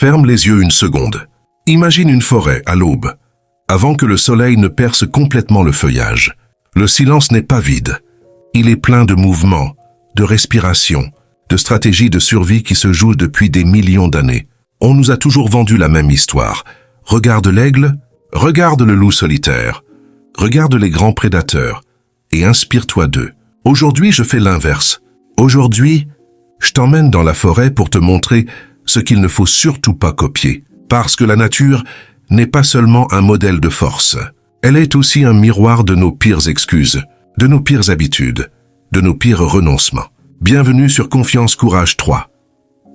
Ferme les yeux une seconde. Imagine une forêt à l'aube, avant que le soleil ne perce complètement le feuillage. Le silence n'est pas vide. Il est plein de mouvements, de respiration, de stratégies de survie qui se jouent depuis des millions d'années. On nous a toujours vendu la même histoire. Regarde l'aigle, regarde le loup solitaire, regarde les grands prédateurs et inspire-toi d'eux. Aujourd'hui, je fais l'inverse. Aujourd'hui, je t'emmène dans la forêt pour te montrer ce qu'il ne faut surtout pas copier. Parce que la nature n'est pas seulement un modèle de force. Elle est aussi un miroir de nos pires excuses, de nos pires habitudes, de nos pires renoncements. Bienvenue sur Confiance Courage 3.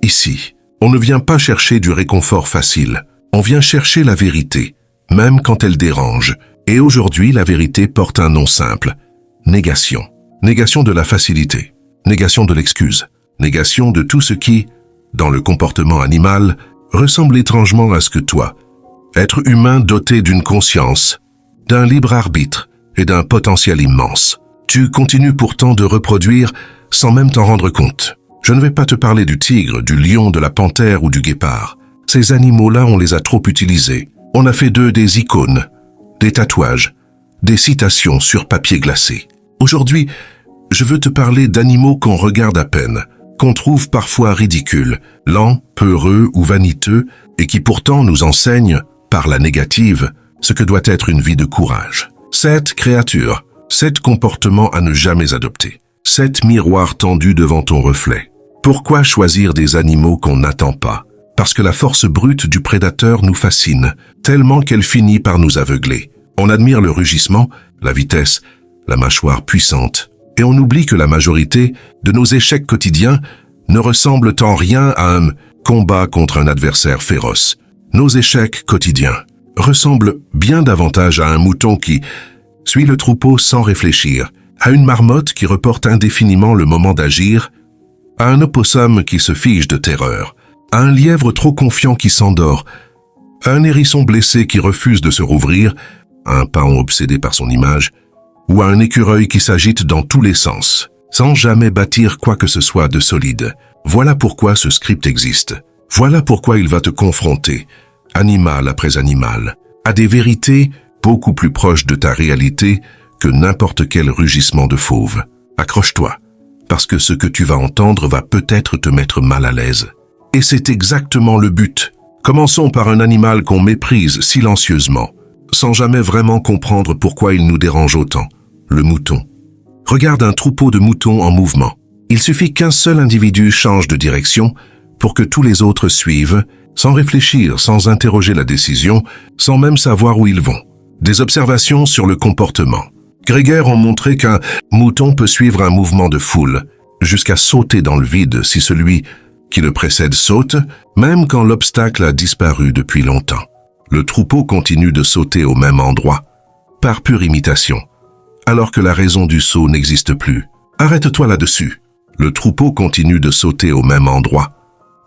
Ici, on ne vient pas chercher du réconfort facile. On vient chercher la vérité, même quand elle dérange. Et aujourd'hui, la vérité porte un nom simple. Négation. Négation de la facilité. Négation de l'excuse. Négation de tout ce qui, dans le comportement animal, ressemble étrangement à ce que toi, être humain doté d'une conscience, d'un libre arbitre et d'un potentiel immense, tu continues pourtant de reproduire sans même t'en rendre compte. Je ne vais pas te parler du tigre, du lion, de la panthère ou du guépard. Ces animaux-là, on les a trop utilisés. On a fait d'eux des icônes, des tatouages, des citations sur papier glacé. Aujourd'hui, je veux te parler d'animaux qu'on regarde à peine, qu'on trouve parfois ridicules, lents, peureux ou vaniteux, et qui pourtant nous enseignent, par la négative, ce que doit être une vie de courage. 7 créatures, 7 comportements à ne jamais adopter, 7 miroirs tendus devant ton reflet. Pourquoi choisir des animaux qu'on n'attend pas? Parce que la force brute du prédateur nous fascine, tellement qu'elle finit par nous aveugler. On admire le rugissement, la vitesse, la mâchoire puissante, et on oublie que la majorité de nos échecs quotidiens ne ressemblent en rien à un combat contre un adversaire féroce. Nos échecs quotidiens ressemblent bien davantage à un mouton qui suit le troupeau sans réfléchir, à une marmotte qui reporte indéfiniment le moment d'agir, à un opossum qui se fige de terreur, à un lièvre trop confiant qui s'endort, à un hérisson blessé qui refuse de se rouvrir, à un paon obsédé par son image, ou à un écureuil qui s'agite dans tous les sens, sans jamais bâtir quoi que ce soit de solide. Voilà pourquoi ce script existe. Voilà pourquoi il va te confronter, animal après animal, à des vérités beaucoup plus proches de ta réalité que n'importe quel rugissement de fauve. Accroche-toi, parce que ce que tu vas entendre va peut-être te mettre mal à l'aise. Et c'est exactement le but. Commençons par un animal qu'on méprise silencieusement, sans jamais vraiment comprendre pourquoi il nous dérange autant. Le mouton. Regarde un troupeau de moutons en mouvement. Il suffit qu'un seul individu change de direction pour que tous les autres suivent, sans réfléchir, sans interroger la décision, sans même savoir où ils vont. Des observations sur le comportement. Grégaire ont montré qu'un mouton peut suivre un mouvement de foule, jusqu'à sauter dans le vide si celui qui le précède saute, même quand l'obstacle a disparu depuis longtemps. Le troupeau continue de sauter au même endroit, par pure imitation, alors que la raison du saut n'existe plus. Arrête-toi là-dessus. Le troupeau continue de sauter au même endroit,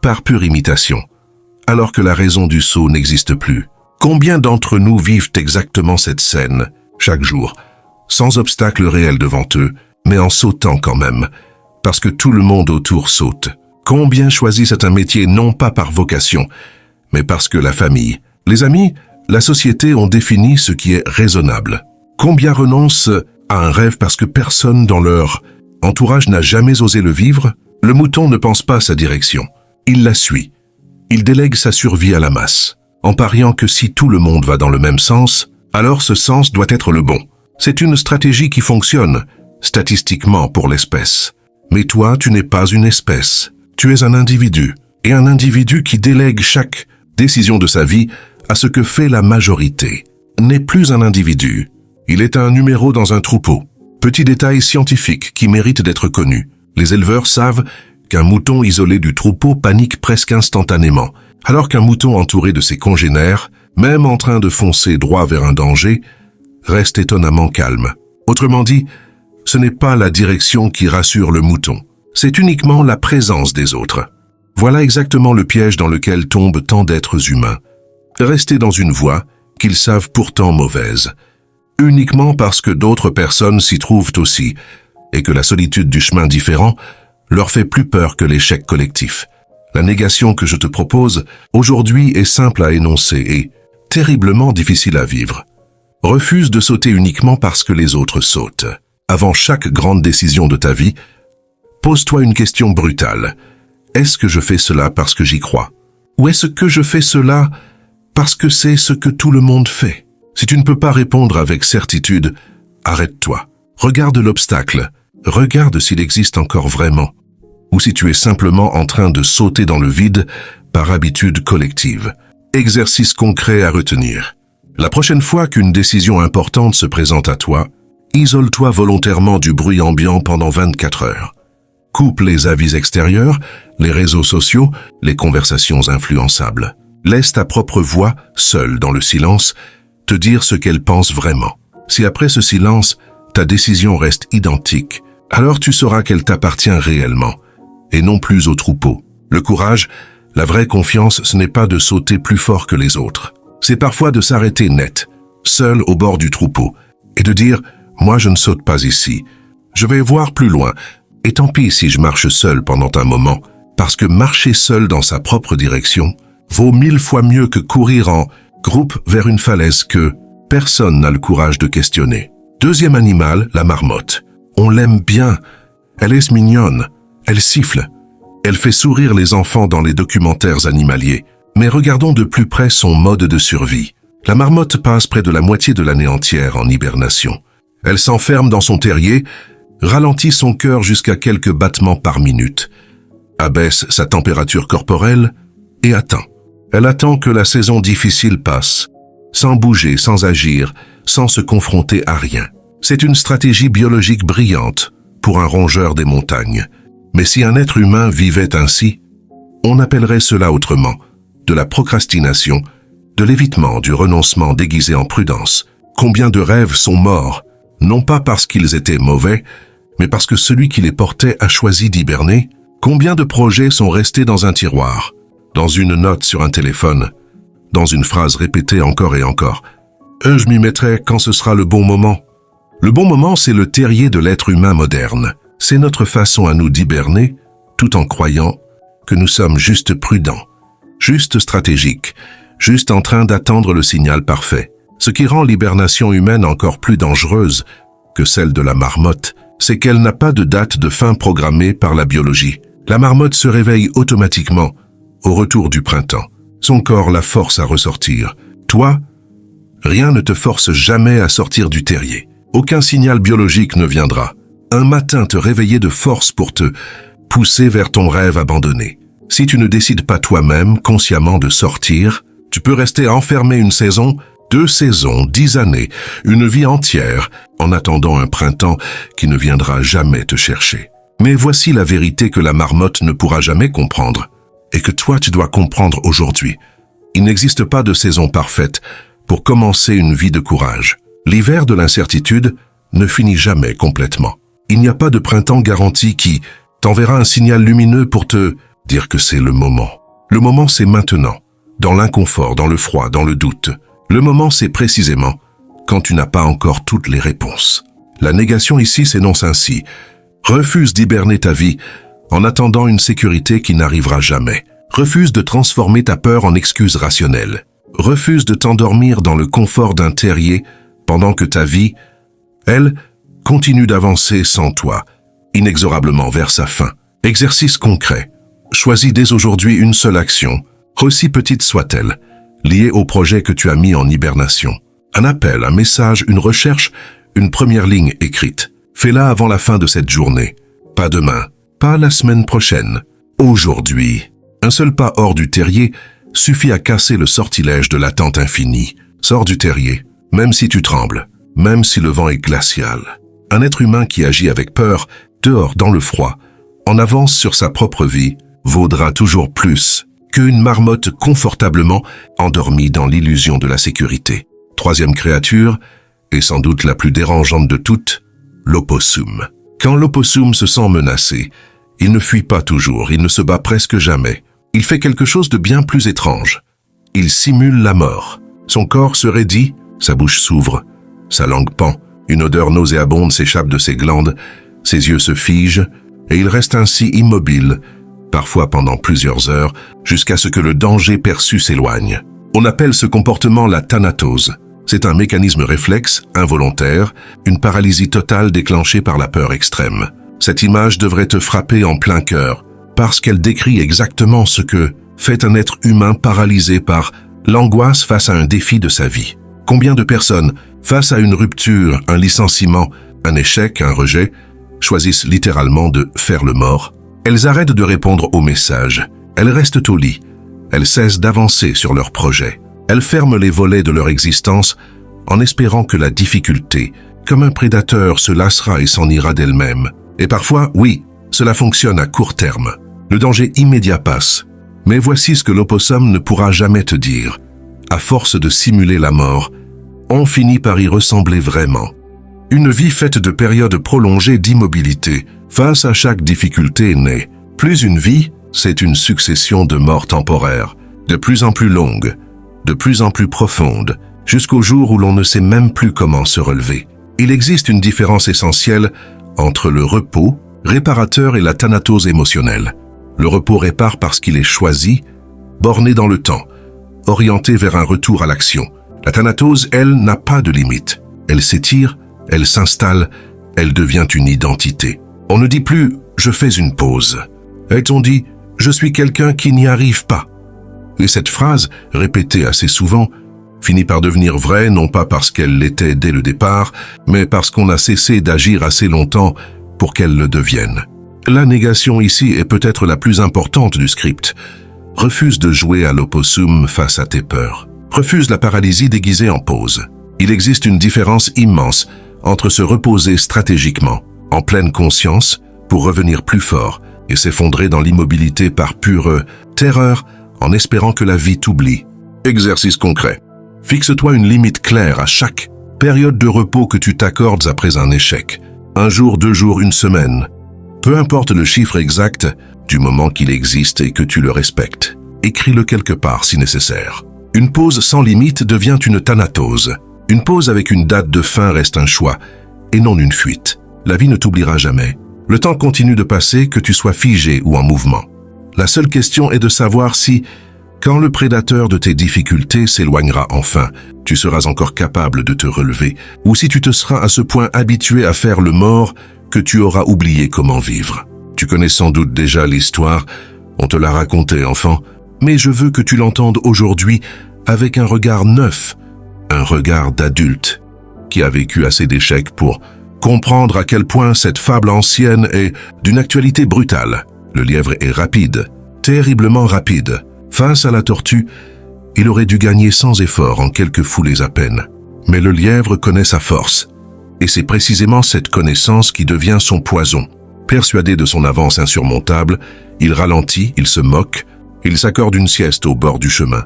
par pure imitation, alors que la raison du saut n'existe plus. Combien d'entre nous vivent exactement cette scène, chaque jour, sans obstacle réel devant eux, mais en sautant quand même, parce que tout le monde autour saute? Combien choisissent un métier non pas par vocation, mais parce que la famille, les amis, la société ont défini ce qui est raisonnable? Combien renoncent à un rêve parce que personne dans leur entourage n'a jamais osé le vivre? Le mouton ne pense pas sa direction. Il la suit. Il délègue sa survie à la masse, en pariant que si tout le monde va dans le même sens, alors ce sens doit être le bon. C'est une stratégie qui fonctionne, statistiquement pour l'espèce. Mais toi, tu n'es pas une espèce. Tu es un individu, et un individu qui délègue chaque décision de sa vie à ce que fait la majorité. N'est plus un individu. Il est un numéro dans un troupeau. Petit détail scientifique qui mérite d'être connu. Les éleveurs savent qu'un mouton isolé du troupeau panique presque instantanément, alors qu'un mouton entouré de ses congénères, même en train de foncer droit vers un danger, reste étonnamment calme. Autrement dit, ce n'est pas la direction qui rassure le mouton, c'est uniquement la présence des autres. Voilà exactement le piège dans lequel tombent tant d'êtres humains. Rester dans une voie qu'ils savent pourtant mauvaise, uniquement parce que d'autres personnes s'y trouvent aussi, et que la solitude du chemin différent leur fait plus peur que l'échec collectif. La négation que je te propose aujourd'hui est simple à énoncer et terriblement difficile à vivre. Refuse de sauter uniquement parce que les autres sautent. Avant chaque grande décision de ta vie, pose-toi une question brutale. Est-ce que je fais cela parce que j'y crois? Ou est-ce que je fais cela parce que c'est ce que tout le monde fait? Si tu ne peux pas répondre avec certitude, arrête-toi. Regarde l'obstacle. Regarde s'il existe encore vraiment. Ou si tu es simplement en train de sauter dans le vide par habitude collective. Exercice concret à retenir. La prochaine fois qu'une décision importante se présente à toi, isole-toi volontairement du bruit ambiant pendant 24 heures. Coupe les avis extérieurs, les réseaux sociaux, les conversations influençables. Laisse ta propre voix, seule dans le silence, te dire ce qu'elle pense vraiment. Si après ce silence, ta décision reste identique, alors tu sauras qu'elle t'appartient réellement, et non plus au troupeau. Le courage, la vraie confiance, ce n'est pas de sauter plus fort que les autres. C'est parfois de s'arrêter net, seul au bord du troupeau, et de dire « moi je ne saute pas ici, je vais voir plus loin, et tant pis si je marche seul pendant un moment, parce que marcher seul dans sa propre direction vaut 1000 fois mieux que courir en groupe vers une falaise que personne n'a le courage de questionner. » Deuxième animal, la marmotte. On l'aime bien, elle est mignonne, elle siffle, elle fait sourire les enfants dans les documentaires animaliers. Mais regardons de plus près son mode de survie. La marmotte passe près de la moitié de l'année entière en hibernation. Elle s'enferme dans son terrier, ralentit son cœur jusqu'à quelques battements par minute, abaisse sa température corporelle et attend. Elle attend que la saison difficile passe, sans bouger, sans agir, sans se confronter à rien. C'est une stratégie biologique brillante pour un rongeur des montagnes. Mais si un être humain vivait ainsi, on appellerait cela autrement. De la procrastination, de l'évitement, du renoncement déguisé en prudence. Combien de rêves sont morts, non pas parce qu'ils étaient mauvais, mais parce que celui qui les portait a choisi d'hiberner? Combien de projets sont restés dans un tiroir, dans une note sur un téléphone, dans une phrase répétée encore et encore? Je m'y mettrai quand ce sera le bon moment. Le bon moment, c'est le terrier de l'être humain moderne. C'est notre façon à nous d'hiberner, tout en croyant que nous sommes juste prudents. Juste stratégique, juste en train d'attendre le signal parfait. Ce qui rend l'hibernation humaine encore plus dangereuse que celle de la marmotte, c'est qu'elle n'a pas de date de fin programmée par la biologie. La marmotte se réveille automatiquement au retour du printemps. Son corps la force à ressortir. Toi, rien ne te force jamais à sortir du terrier. Aucun signal biologique ne viendra. Un matin te réveiller de force pour te pousser vers ton rêve abandonné. Si tu ne décides pas toi-même, consciemment de sortir, tu peux rester enfermé une saison, 2 saisons, 10 années, une vie entière, en attendant un printemps qui ne viendra jamais te chercher. Mais voici la vérité que la marmotte ne pourra jamais comprendre, et que toi tu dois comprendre aujourd'hui. Il n'existe pas de saison parfaite pour commencer une vie de courage. L'hiver de l'incertitude ne finit jamais complètement. Il n'y a pas de printemps garanti qui t'enverra un signal lumineux pour te dire que c'est le moment. Le moment, c'est maintenant, dans l'inconfort, dans le froid, dans le doute. Le moment, c'est précisément quand tu n'as pas encore toutes les réponses. La négation ici s'énonce ainsi. Refuse d'hiberner ta vie en attendant une sécurité qui n'arrivera jamais. Refuse de transformer ta peur en excuse rationnelle. Refuse de t'endormir dans le confort d'un terrier pendant que ta vie, elle, continue d'avancer sans toi, inexorablement vers sa fin. Exercice concret. Choisis dès aujourd'hui une seule action, aussi petite soit-elle, liée au projet que tu as mis en hibernation. Un appel, un message, une recherche, une première ligne écrite. Fais-la avant la fin de cette journée. Pas demain, pas la semaine prochaine. Aujourd'hui. Un seul pas hors du terrier suffit à casser le sortilège de l'attente infinie. Sors du terrier, même si tu trembles, même si le vent est glacial. Un être humain qui agit avec peur, dehors dans le froid, en avance sur sa propre vie, vaudra toujours plus qu'une marmotte confortablement endormie dans l'illusion de la sécurité. Troisième créature, et sans doute la plus dérangeante de toutes, l'opossum. Quand l'opossum se sent menacé, il ne fuit pas toujours, il ne se bat presque jamais. Il fait quelque chose de bien plus étrange. Il simule la mort. Son corps se raidit, sa bouche s'ouvre, sa langue pend, une odeur nauséabonde s'échappe de ses glandes, ses yeux se figent, et il reste ainsi immobile, parfois pendant plusieurs heures, jusqu'à ce que le danger perçu s'éloigne. On appelle ce comportement la thanatose. C'est un mécanisme réflexe, involontaire, une paralysie totale déclenchée par la peur extrême. Cette image devrait te frapper en plein cœur, parce qu'elle décrit exactement ce que fait un être humain paralysé par l'angoisse face à un défi de sa vie. Combien de personnes, face à une rupture, un licenciement, un échec, un rejet, choisissent littéralement de faire le mort? Elles arrêtent de répondre aux messages, elles restent au lit, elles cessent d'avancer sur leurs projets. Elles ferment les volets de leur existence en espérant que la difficulté, comme un prédateur, se lassera et s'en ira d'elle-même. Et parfois, oui, cela fonctionne à court terme. Le danger immédiat passe. Mais voici ce que l'opossum ne pourra jamais te dire. À force de simuler la mort, on finit par y ressembler vraiment. Une vie faite de périodes prolongées d'immobilité face à chaque difficulté naît. Plus une vie, c'est une succession de morts temporaires, de plus en plus longues, de plus en plus profonde, jusqu'au jour où l'on ne sait même plus comment se relever. Il existe une différence essentielle entre le repos, réparateur, et la thanatose émotionnelle. Le repos répare parce qu'il est choisi, borné dans le temps, orienté vers un retour à l'action. La thanatose, elle, n'a pas de limite. Elle s'étire, elle s'installe, elle devient une identité. On ne dit plus « je fais une pause ». On dit « je suis quelqu'un qui n'y arrive pas ». Et cette phrase, répétée assez souvent, finit par devenir vraie non pas parce qu'elle l'était dès le départ, mais parce qu'on a cessé d'agir assez longtemps pour qu'elle le devienne. La négation ici est peut-être la plus importante du script. Refuse de jouer à l'opossum face à tes peurs. Refuse la paralysie déguisée en pause. Il existe une différence immense entre se reposer stratégiquement, en pleine conscience, pour revenir plus fort et s'effondrer dans l'immobilité par pure terreur, en espérant que la vie t'oublie. Exercice concret. Fixe-toi une limite claire à chaque période de repos que tu t'accordes après un échec. 1 jour, 2 jours, 1 semaine. Peu importe le chiffre exact, du moment qu'il existe et que tu le respectes. Écris-le quelque part si nécessaire. Une pause sans limite devient une thanatose. Une pause avec une date de fin reste un choix, et non une fuite. La vie ne t'oubliera jamais. Le temps continue de passer, que tu sois figé ou en mouvement. La seule question est de savoir si, quand le prédateur de tes difficultés s'éloignera enfin, tu seras encore capable de te relever, ou si tu te seras à ce point habitué à faire le mort que tu auras oublié comment vivre. Tu connais sans doute déjà l'histoire, on te l'a racontée enfant, mais je veux que tu l'entendes aujourd'hui avec un regard neuf, un regard d'adulte qui a vécu assez d'échecs pour comprendre à quel point cette fable ancienne est d'une actualité brutale. Le lièvre est rapide, terriblement rapide. Face à la tortue, il aurait dû gagner sans effort en quelques foulées à peine. Mais le lièvre connaît sa force, et c'est précisément cette connaissance qui devient son poison. Persuadé de son avance insurmontable, il ralentit, il se moque, il s'accorde une sieste au bord du chemin,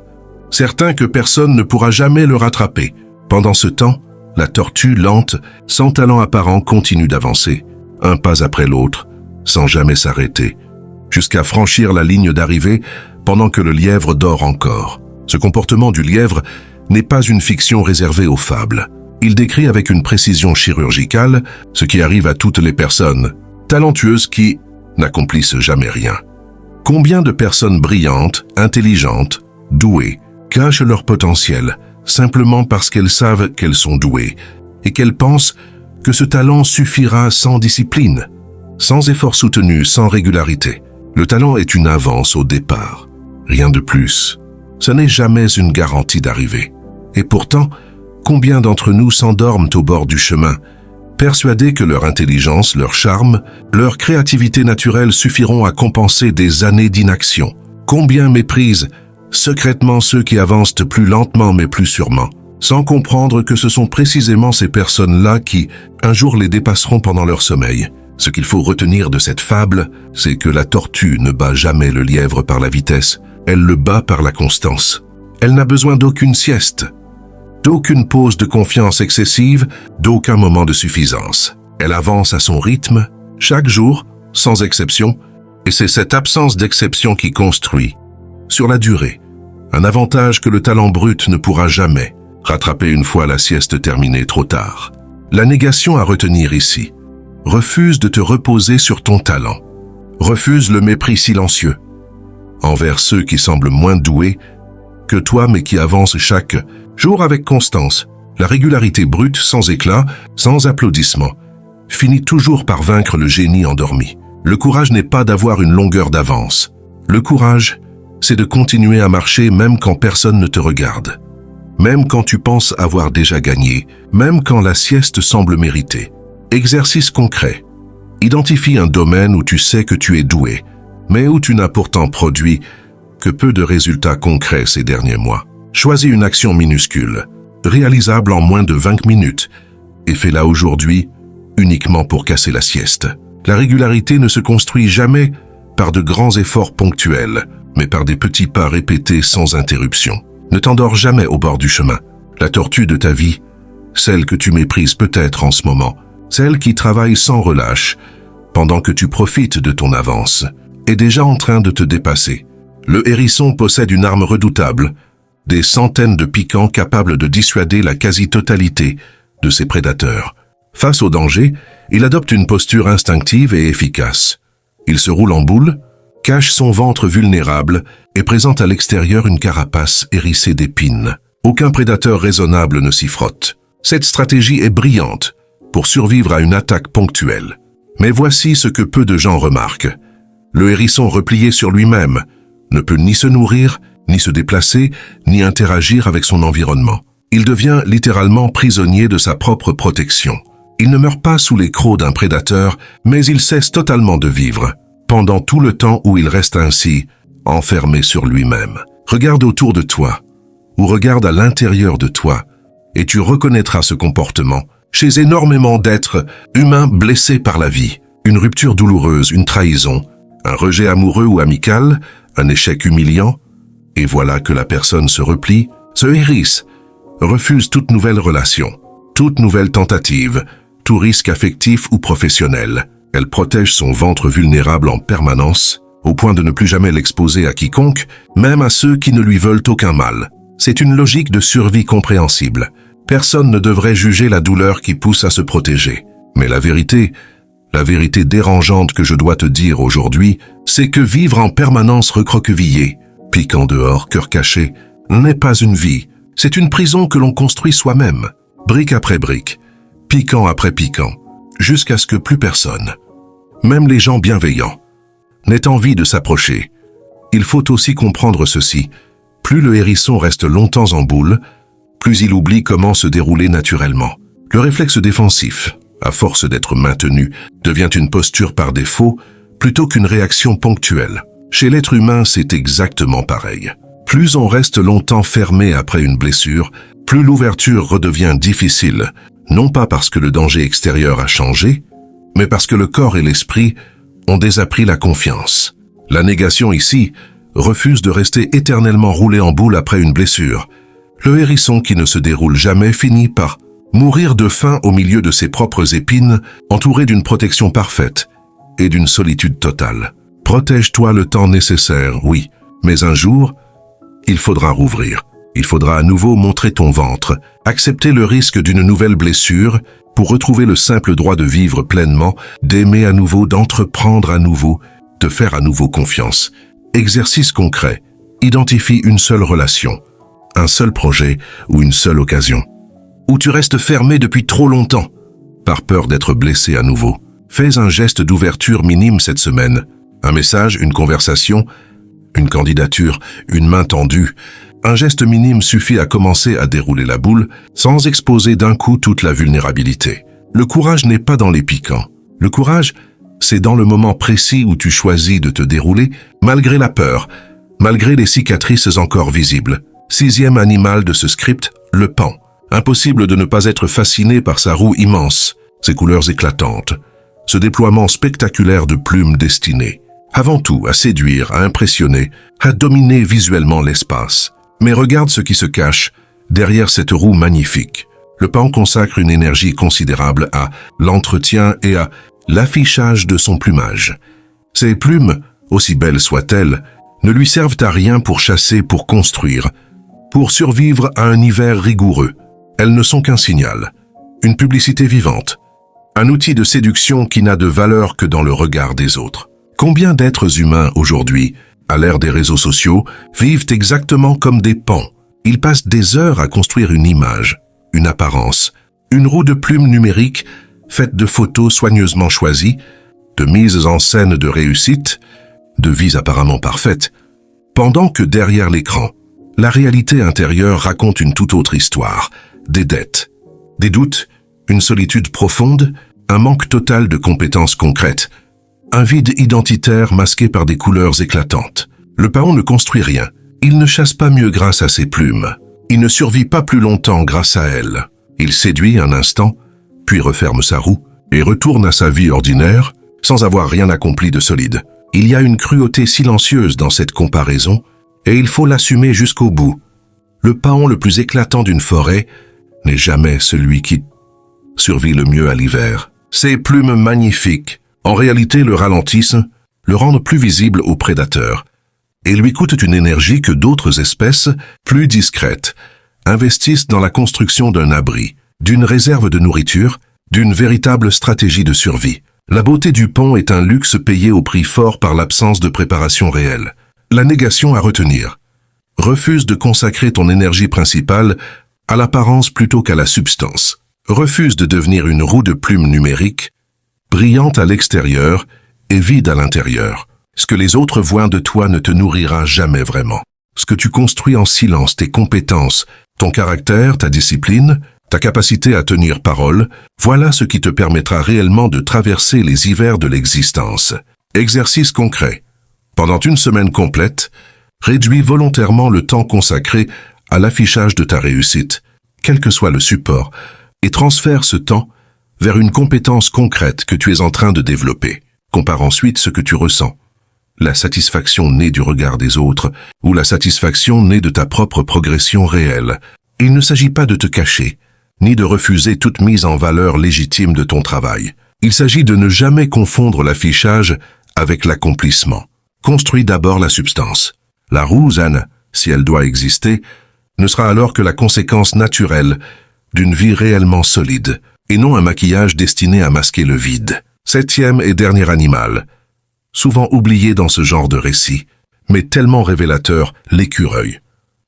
certain que personne ne pourra jamais le rattraper. Pendant ce temps, la tortue, lente, sans talent apparent, continue d'avancer, un pas après l'autre, sans jamais s'arrêter, jusqu'à franchir la ligne d'arrivée pendant que le lièvre dort encore. Ce comportement du lièvre n'est pas une fiction réservée aux fables. Il décrit avec une précision chirurgicale ce qui arrive à toutes les personnes talentueuses qui n'accomplissent jamais rien. Combien de personnes brillantes, intelligentes, douées, cachent leur potentiel simplement parce qu'elles savent qu'elles sont douées et qu'elles pensent que ce talent suffira sans discipline, sans effort soutenu, sans régularité. Le talent est une avance au départ, rien de plus. Ce n'est jamais une garantie d'arrivée. Et pourtant, combien d'entre nous s'endorment au bord du chemin, persuadés que leur intelligence, leur charme, leur créativité naturelle suffiront à compenser des années d'inaction? Combien méprisent secrètement ceux qui avancent plus lentement mais plus sûrement, sans comprendre que ce sont précisément ces personnes-là qui, un jour, les dépasseront pendant leur sommeil. Ce qu'il faut retenir de cette fable, c'est que la tortue ne bat jamais le lièvre par la vitesse, elle le bat par la constance. Elle n'a besoin d'aucune sieste, d'aucune pause de confiance excessive, d'aucun moment de suffisance. Elle avance à son rythme, chaque jour, sans exception, et c'est cette absence d'exception qui construit, sur la durée, un avantage que le talent brut ne pourra jamais rattraper une fois la sieste terminée trop tard. La négation à retenir ici. Refuse de te reposer sur ton talent. Refuse le mépris silencieux envers ceux qui semblent moins doués que toi mais qui avancent chaque jour avec constance. La régularité brute, sans éclat, sans applaudissements, finit toujours par vaincre le génie endormi. Le courage n'est pas d'avoir une longueur d'avance. Le courage, c'est de continuer à marcher même quand personne ne te regarde. Même quand tu penses avoir déjà gagné, même quand la sieste semble méritée. Exercice concret. Identifie un domaine où tu sais que tu es doué, mais où tu n'as pourtant produit que peu de résultats concrets ces derniers mois. Choisis une action minuscule, réalisable en moins de 20 minutes, et fais-la aujourd'hui uniquement pour casser la sieste. La régularité ne se construit jamais par de grands efforts ponctuels, mais par des petits pas répétés sans interruption. Ne t'endors jamais au bord du chemin. La tortue de ta vie, celle que tu méprises peut-être en ce moment, celle qui travaille sans relâche, pendant que tu profites de ton avance, est déjà en train de te dépasser. Le hérisson possède une arme redoutable, des centaines de piquants capables de dissuader la quasi-totalité de ses prédateurs. Face au danger, il adopte une posture instinctive et efficace. Il se roule en boule, cache son ventre vulnérable et présente à l'extérieur une carapace hérissée d'épines. Aucun prédateur raisonnable ne s'y frotte. Cette stratégie est brillante pour survivre à une attaque ponctuelle. Mais voici ce que peu de gens remarquent. Le hérisson replié sur lui-même ne peut ni se nourrir, ni se déplacer, ni interagir avec son environnement. Il devient littéralement prisonnier de sa propre protection. Il ne meurt pas sous les crocs d'un prédateur, mais il cesse totalement de vivre, pendant tout le temps où il reste ainsi, enfermé sur lui-même. Regarde autour de toi, ou regarde à l'intérieur de toi, et tu reconnaîtras ce comportement chez énormément d'êtres humains blessés par la vie. Une rupture douloureuse, une trahison, un rejet amoureux ou amical, un échec humiliant, et voilà que la personne se replie, se hérisse, refuse toute nouvelle relation, toute nouvelle tentative, tout risque affectif ou professionnel. Elle protège son ventre vulnérable en permanence, au point de ne plus jamais l'exposer à quiconque, même à ceux qui ne lui veulent aucun mal. C'est une logique de survie compréhensible. Personne ne devrait juger la douleur qui pousse à se protéger. Mais la vérité dérangeante que je dois te dire aujourd'hui, c'est que vivre en permanence recroquevillé, piquant dehors, cœur caché, n'est pas une vie. C'est une prison que l'on construit soi-même, brique après brique, piquant après piquant, jusqu'à ce que plus personne, même les gens bienveillants, n'aient envie de s'approcher. Il faut aussi comprendre ceci. Plus le hérisson reste longtemps en boule, plus il oublie comment se dérouler naturellement. Le réflexe défensif, à force d'être maintenu, devient une posture par défaut plutôt qu'une réaction ponctuelle. Chez l'être humain, c'est exactement pareil. Plus on reste longtemps fermé après une blessure, plus l'ouverture redevient difficile, non pas parce que le danger extérieur a changé, mais parce que le corps et l'esprit ont désappris la confiance. La négation ici refuse de rester éternellement roulé en boule après une blessure. Le hérisson qui ne se déroule jamais finit par mourir de faim au milieu de ses propres épines, entouré d'une protection parfaite et d'une solitude totale. Protège-toi le temps nécessaire, oui, mais un jour, il faudra rouvrir. Il faudra à nouveau montrer ton ventre, accepter le risque d'une nouvelle blessure pour retrouver le simple droit de vivre pleinement, d'aimer à nouveau, d'entreprendre à nouveau, de faire à nouveau confiance. Exercice concret. Identifie une seule relation, un seul projet ou une seule occasion, où tu restes fermé depuis trop longtemps, par peur d'être blessé à nouveau. Fais un geste d'ouverture minime cette semaine. Un message, une conversation, une candidature, une main tendue. Un geste minime suffit à commencer à dérouler la boule sans exposer d'un coup toute la vulnérabilité. Le courage n'est pas dans les piquants. Le courage, c'est dans le moment précis où tu choisis de te dérouler, malgré la peur, malgré les cicatrices encore visibles. 6e animal de ce script, le pan. Impossible de ne pas être fasciné par sa roue immense, ses couleurs éclatantes, ce déploiement spectaculaire de plumes destinées, avant tout à séduire, à impressionner, à dominer visuellement l'espace. Mais regarde ce qui se cache derrière cette roue magnifique. Le pan consacre une énergie considérable à l'entretien et à l'affichage de son plumage. Ces plumes, aussi belles soient-elles, ne lui servent à rien pour chasser, pour construire, pour survivre à un hiver rigoureux. Elles ne sont qu'un signal, une publicité vivante, un outil de séduction qui n'a de valeur que dans le regard des autres. Combien d'êtres humains aujourd'hui, à l'ère des réseaux sociaux, vivent exactement comme des pans? Ils passent des heures à construire une image, une apparence, une roue de plume numérique faite de photos soigneusement choisies, de mises en scène de réussite, de vies apparemment parfaites, pendant que derrière l'écran, la réalité intérieure raconte une toute autre histoire, des dettes, des doutes, une solitude profonde, un manque total de compétences concrètes, un vide identitaire masqué par des couleurs éclatantes. Le paon ne construit rien. Il ne chasse pas mieux grâce à ses plumes. Il ne survit pas plus longtemps grâce à elles. Il séduit un instant, puis referme sa roue et retourne à sa vie ordinaire sans avoir rien accompli de solide. Il y a une cruauté silencieuse dans cette comparaison et il faut l'assumer jusqu'au bout. Le paon le plus éclatant d'une forêt n'est jamais celui qui survit le mieux à l'hiver. Ses plumes magnifiques, en réalité le ralentissent, le rendent plus visible aux prédateurs et lui coûtent une énergie que d'autres espèces, plus discrètes, investissent dans la construction d'un abri, d'une réserve de nourriture, d'une véritable stratégie de survie. La beauté du paon est un luxe payé au prix fort par l'absence de préparation réelle. La négation à retenir. Refuse de consacrer ton énergie principale à l'apparence plutôt qu'à la substance. Refuse de devenir une roue de plume numérique, brillante à l'extérieur et vide à l'intérieur. Ce que les autres voient de toi ne te nourrira jamais vraiment. Ce que tu construis en silence, tes compétences, ton caractère, ta discipline, ta capacité à tenir parole, voilà ce qui te permettra réellement de traverser les hivers de l'existence. Exercice concret. Pendant une semaine complète, réduis volontairement le temps consacré à l'affichage de ta réussite, quel que soit le support, et transfère ce temps vers une compétence concrète que tu es en train de développer. Compare ensuite ce que tu ressens. La satisfaction née du regard des autres ou la satisfaction née de ta propre progression réelle. Il ne s'agit pas de te cacher, ni de refuser toute mise en valeur légitime de ton travail. Il s'agit de ne jamais confondre l'affichage avec l'accomplissement. Construis d'abord la substance. La roue, Zan, si elle doit exister, ne sera alors que la conséquence naturelle d'une vie réellement solide, et non un maquillage destiné à masquer le vide. 7e et dernier animal, souvent oublié dans ce genre de récit, mais tellement révélateur, l'écureuil.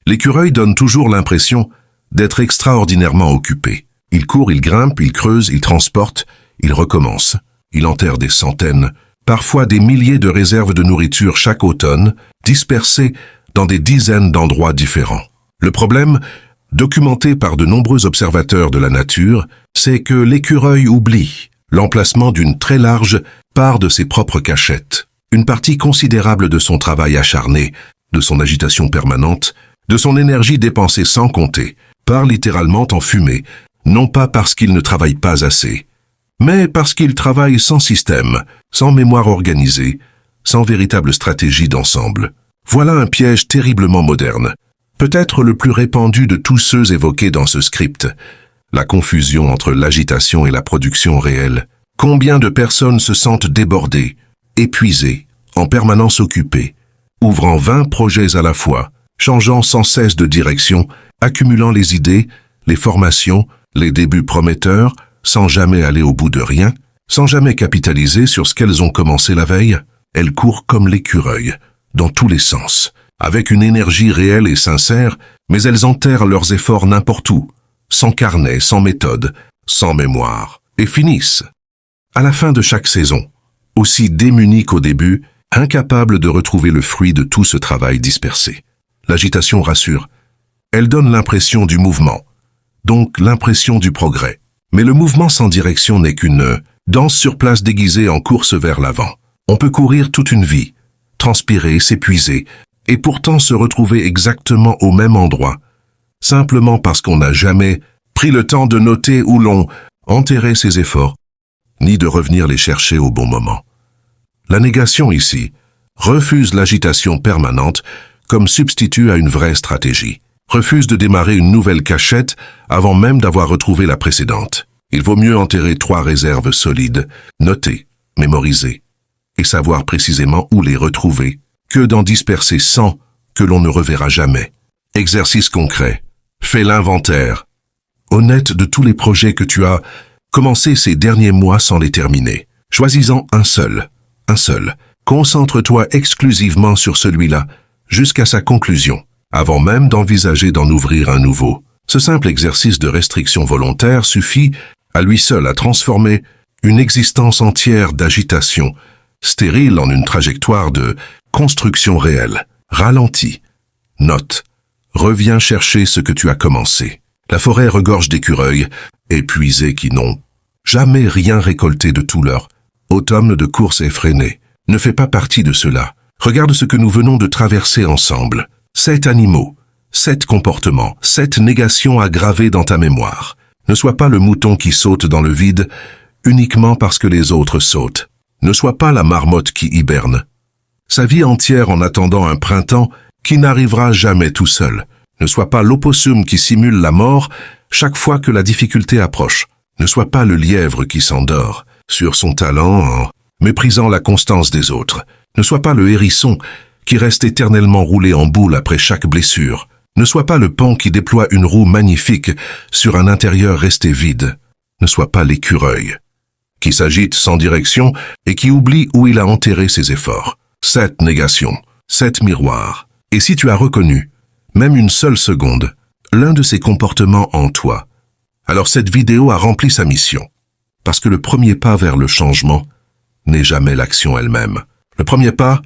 L'écureuil donne toujours l'impression d'être extraordinairement occupé. Il court, il grimpe, il creuse, il transporte, il recommence. Il enterre des centaines, parfois des milliers de réserves de nourriture chaque automne, dispersées dans des dizaines d'endroits différents. Le problème, documenté par de nombreux observateurs de la nature, c'est que l'écureuil oublie l'emplacement d'une très large part de ses propres cachettes. Une partie considérable de son travail acharné, de son agitation permanente, de son énergie dépensée sans compter, part littéralement en fumée, non pas parce qu'il ne travaille pas assez, mais parce qu'il travaille sans système, sans mémoire organisée, sans véritable stratégie d'ensemble. Voilà un piège terriblement moderne, peut-être le plus répandu de tous ceux évoqués dans ce script, la confusion entre l'agitation et la production réelle. Combien de personnes se sentent débordées, épuisées, en permanence occupées, ouvrant 20 projets à la fois, changeant sans cesse de direction, accumulant les idées, les formations, les débuts prometteurs, sans jamais aller au bout de rien, sans jamais capitaliser sur ce qu'elles ont commencé la veille. Elles courent comme l'écureuil, dans tous les sens, avec une énergie réelle et sincère, mais elles enterrent leurs efforts n'importe où, sans carnet, sans méthode, sans mémoire, et finissent, à la fin de chaque saison, aussi démunies qu'au début, incapables de retrouver le fruit de tout ce travail dispersé. L'agitation rassure. Elle donne l'impression du mouvement, donc l'impression du progrès. Mais le mouvement sans direction n'est qu'une danse sur place déguisée en course vers l'avant. On peut courir toute une vie, transpirer, s'épuiser, et pourtant se retrouver exactement au même endroit, simplement parce qu'on n'a jamais pris le temps de noter où l'on enterrait ses efforts, ni de revenir les chercher au bon moment. La négation ici refuse l'agitation permanente comme substitut à une vraie stratégie, refuse de démarrer une nouvelle cachette avant même d'avoir retrouvé la précédente. Il vaut mieux enterrer 3 réserves solides, noter, mémoriser, et savoir précisément où les retrouver, que d'en disperser 100 que l'on ne reverra jamais. Exercice concret. Fais l'inventaire, honnête de tous les projets que tu as commencés ces derniers mois sans les terminer. Choisis-en un seul, Concentre-toi exclusivement sur celui-là, jusqu'à sa conclusion, avant même d'envisager d'en ouvrir un nouveau. Ce simple exercice de restriction volontaire suffit à lui seul à transformer une existence entière d'agitation, stérile en une trajectoire de construction réelle. Ralentis. Note. Reviens chercher ce que tu as commencé. La forêt regorge d'écureuils, épuisés qui n'ont jamais rien récolté de tout leur automne de course effrénée. Ne fais pas partie de cela. Regarde ce que nous venons de traverser ensemble. 7 animaux, 7 comportements, 7 négations à graver dans ta mémoire. Ne sois pas le mouton qui saute dans le vide uniquement parce que les autres sautent. Ne sois pas la marmotte qui hiberne. Sa vie entière en attendant un printemps qui n'arrivera jamais tout seul. Ne sois pas l'opossum qui simule la mort chaque fois que la difficulté approche. Ne sois pas le lièvre qui s'endort sur son talent en méprisant la constance des autres. Ne sois pas le hérisson qui reste éternellement roulé en boule après chaque blessure. Ne sois pas le paon qui déploie une roue magnifique sur un intérieur resté vide. Ne sois pas l'écureuil qui s'agite sans direction et qui oublie où il a enterré ses efforts. 7 négations, 7 miroirs. Et si tu as reconnu, même une seule seconde, l'un de ces comportements en toi, alors cette vidéo a rempli sa mission. Parce que le premier pas vers le changement n'est jamais l'action elle-même. Le premier pas,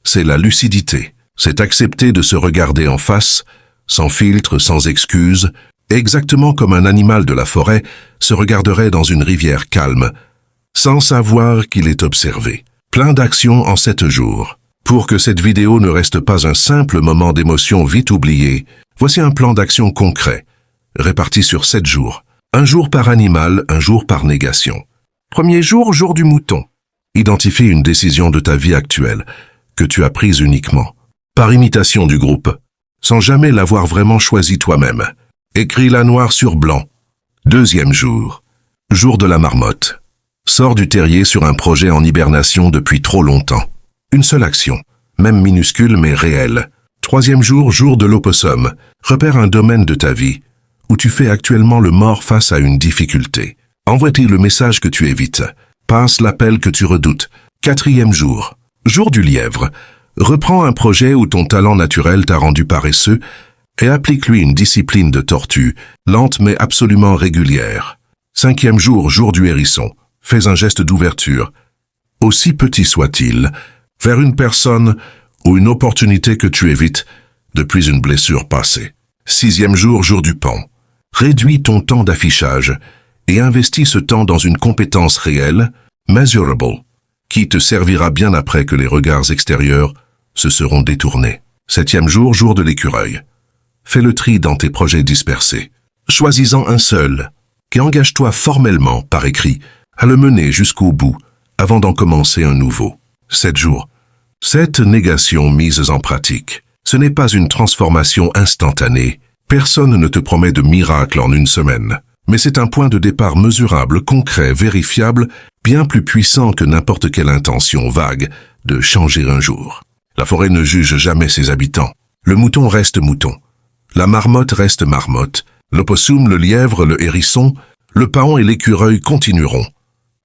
c'est la lucidité. C'est accepter de se regarder en face, sans filtre, sans excuse, exactement comme un animal de la forêt se regarderait dans une rivière calme, sans savoir qu'il est observé. Plein d'actions en 7 jours. Pour que cette vidéo ne reste pas un simple moment d'émotion vite oublié, voici un plan d'action concret, réparti sur 7 jours. Un jour par animal, un jour par négation. Premier jour, jour du mouton. Identifie une décision de ta vie actuelle, que tu as prise uniquement, par imitation du groupe, sans jamais l'avoir vraiment choisie toi-même. Écris-la noir sur blanc. Deuxième jour, jour de la marmotte. Sors du terrier sur un projet en hibernation depuis trop longtemps. Une seule action, même minuscule mais réelle. Troisième jour, jour de l'opossum. Repère un domaine de ta vie où tu fais actuellement le mort face à une difficulté. Envoie-t-il le message que tu évites. Passe l'appel que tu redoutes. Quatrième jour, jour du lièvre. Reprends un projet où ton talent naturel t'a rendu paresseux et applique-lui une discipline de tortue, lente mais absolument régulière. Cinquième jour, jour du hérisson. Fais un geste d'ouverture, aussi petit soit-il, vers une personne ou une opportunité que tu évites depuis une blessure passée. Sixième jour, jour du paon. Réduis ton temps d'affichage et investis ce temps dans une compétence réelle, measurable, qui te servira bien après que les regards extérieurs se seront détournés. Septième jour, jour de l'écureuil. Fais le tri dans tes projets dispersés. Choisis-en un seul, et engage-toi formellement, par écrit, à le mener jusqu'au bout, avant d'en commencer un nouveau. 7 jours. 7 négations mises en pratique. Ce n'est pas une transformation instantanée. Personne ne te promet de miracle en une semaine. Mais c'est un point de départ mesurable, concret, vérifiable, bien plus puissant que n'importe quelle intention vague de changer un jour. La forêt ne juge jamais ses habitants. Le mouton reste mouton. La marmotte reste marmotte. L'opossum, le lièvre, le hérisson, le paon et l'écureuil continueront,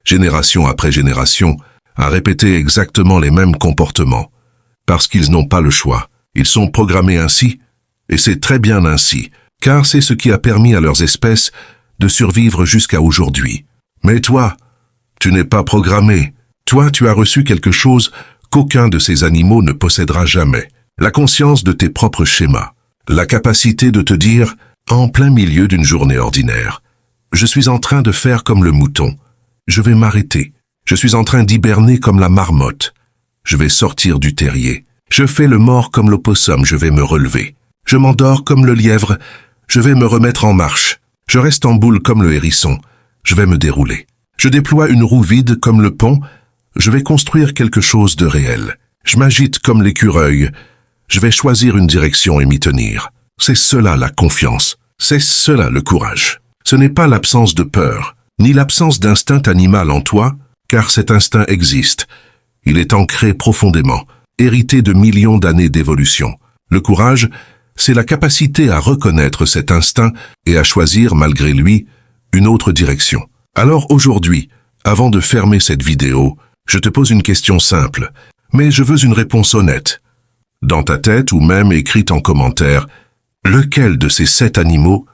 génération après génération, à répéter exactement les mêmes comportements, parce qu'ils n'ont pas le choix. Ils sont programmés ainsi, et c'est très bien ainsi, car c'est ce qui a permis à leurs espèces de survivre jusqu'à aujourd'hui. Mais toi, tu n'es pas programmé. Toi, tu as reçu quelque chose qu'aucun de ces animaux ne possédera jamais. La conscience de tes propres schémas. La capacité de te dire, en plein milieu d'une journée ordinaire, je suis en train de faire comme le mouton. Je vais m'arrêter. Je suis en train d'hiberner comme la marmotte. Je vais sortir du terrier. Je fais le mort comme l'opossum, je vais me relever. Je m'endors comme le lièvre, je vais me remettre en marche. Je reste en boule comme le hérisson, je vais me dérouler. Je déploie une roue vide comme le paon, je vais construire quelque chose de réel. Je m'agite comme l'écureuil, je vais choisir une direction et m'y tenir. C'est cela la confiance, c'est cela le courage. Ce n'est pas l'absence de peur, ni l'absence d'instinct animal en toi, car cet instinct existe. Il est ancré profondément, hérité de millions d'années d'évolution. Le courage, c'est la capacité à reconnaître cet instinct et à choisir, malgré lui, une autre direction. Alors aujourd'hui, avant de fermer cette vidéo, je te pose une question simple. Mais je veux une réponse honnête. Dans ta tête ou même écrite en commentaire, lequel de ces 7 animaux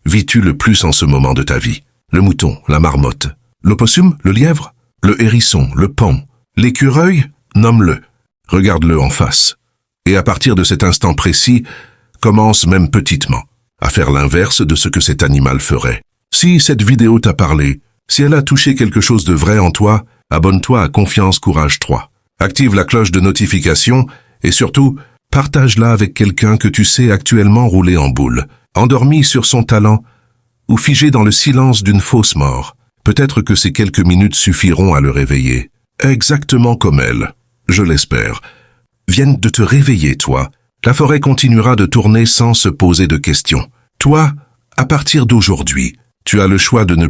vis-tu le plus en ce moment de ta vie? Le mouton, la marmotte, l'opossum, le lièvre, le hérisson, le paon, l'écureuil? Nomme-le, regarde-le en face. Et à partir de cet instant précis, commence même petitement à faire l'inverse de ce que cet animal ferait. Si cette vidéo t'a parlé, si elle a touché quelque chose de vrai en toi, abonne-toi à Confiance Courage 3. Active la cloche de notification et surtout, partage-la avec quelqu'un que tu sais actuellement rouler en boule, endormi sur son talent ou figé dans le silence d'une fausse mort. Peut-être que ces quelques minutes suffiront à le réveiller. Exactement comme elle, je l'espère, viennent de te réveiller, toi. La forêt continuera de tourner sans se poser de questions. Toi, à partir d'aujourd'hui, tu as le choix de ne